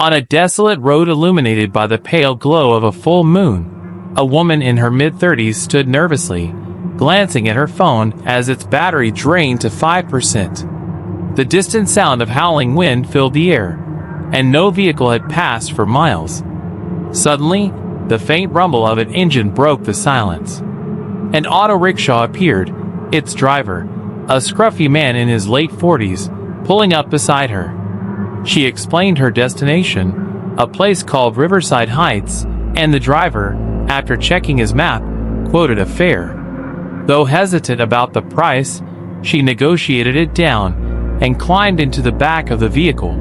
On a desolate road illuminated by the pale glow of a full moon, a woman in her mid-30s stood nervously, glancing at her phone as its battery drained to 5%. The distant sound of howling wind filled the air, and no vehicle had passed for miles. Suddenly, the faint rumble of an engine broke the silence. An auto rickshaw appeared, its driver, a scruffy man in his late 40s, pulling up beside her. She explained her destination, a place called Riverside Heights, and the driver, after checking his map, quoted a fare. Though hesitant about the price, she negotiated it down and climbed into the back of the vehicle.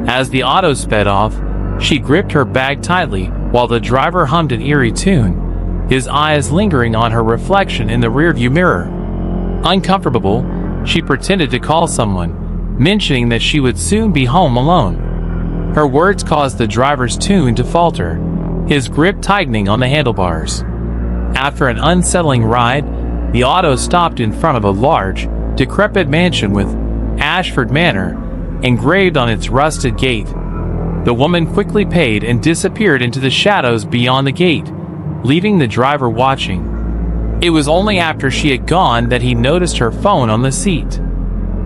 As the auto sped off, she gripped her bag tightly while the driver hummed an eerie tune, his eyes lingering on her reflection in the rearview mirror. Uncomfortable, she pretended to call someone, mentioning that she would soon be home alone. Her words caused the driver's tune to falter, his grip tightening on the handlebars. After an unsettling ride, the auto stopped in front of a large, decrepit mansion with Ashford Manor engraved on its rusted gate. The woman quickly paid and disappeared into the shadows beyond the gate, leaving the driver watching. It was only after she had gone that he noticed her phone on the seat.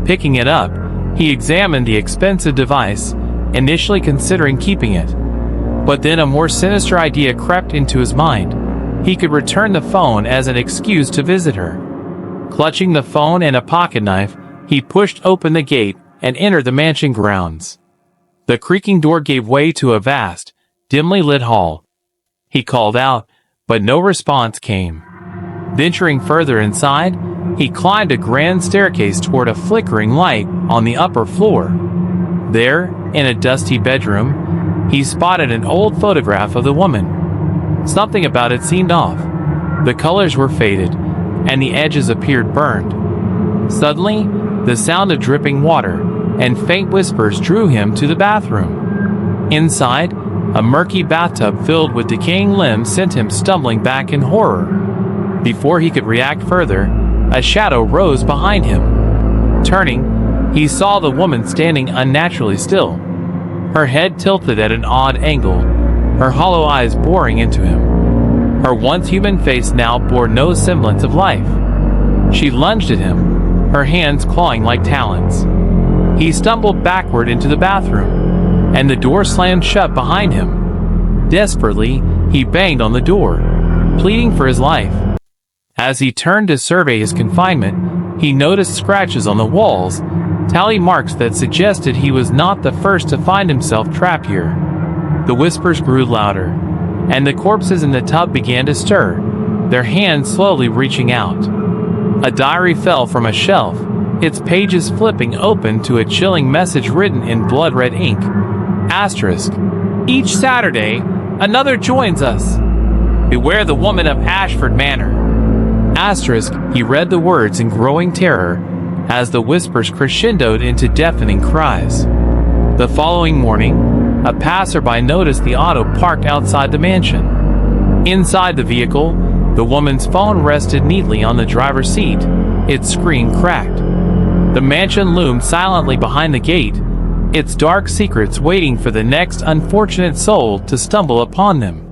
Picking it up, he examined the expensive device, initially considering keeping it. But then a more sinister idea crept into his mind. He could return the phone as an excuse to visit her. Clutching the phone and a pocket knife, he pushed open the gate and entered the mansion grounds. The creaking door gave way to a vast, dimly lit hall. He called out, but no response came. Venturing further inside, he climbed a grand staircase toward a flickering light on the upper floor. There, in a dusty bedroom, he spotted an old photograph of the woman. Something about it seemed off. The colors were faded, and the edges appeared burned. Suddenly, the sound of dripping water and faint whispers drew him to the bathroom. Inside, a murky bathtub filled with decaying limbs sent him stumbling back in horror. Before he could react further, a shadow rose behind him. Turning, he saw the woman standing unnaturally still, her head tilted at an odd angle, her hollow eyes boring into him. Her once human face now bore no semblance of life. She lunged at him, her hands clawing like talons. He stumbled backward into the bathroom, and the door slammed shut behind him. Desperately, he banged on the door, pleading for his life. As he turned to survey his confinement, he noticed scratches on the walls, tally marks that suggested he was not the first to find himself trapped here. The whispers grew louder, and the corpses in the tub began to stir, their hands slowly reaching out. A diary fell from a shelf, its pages flipping open to a chilling message written in blood-red ink. Asterisk. Each Saturday, another joins us. Beware the woman of Ashford Manor. Asterisk. He read the words in growing terror as the whispers crescendoed into deafening cries. The following morning, a passerby noticed the auto parked outside the mansion. Inside the vehicle, the woman's phone rested neatly on the driver's seat, its screen cracked. The mansion loomed silently behind the gate, its dark secrets waiting for the next unfortunate soul to stumble upon them.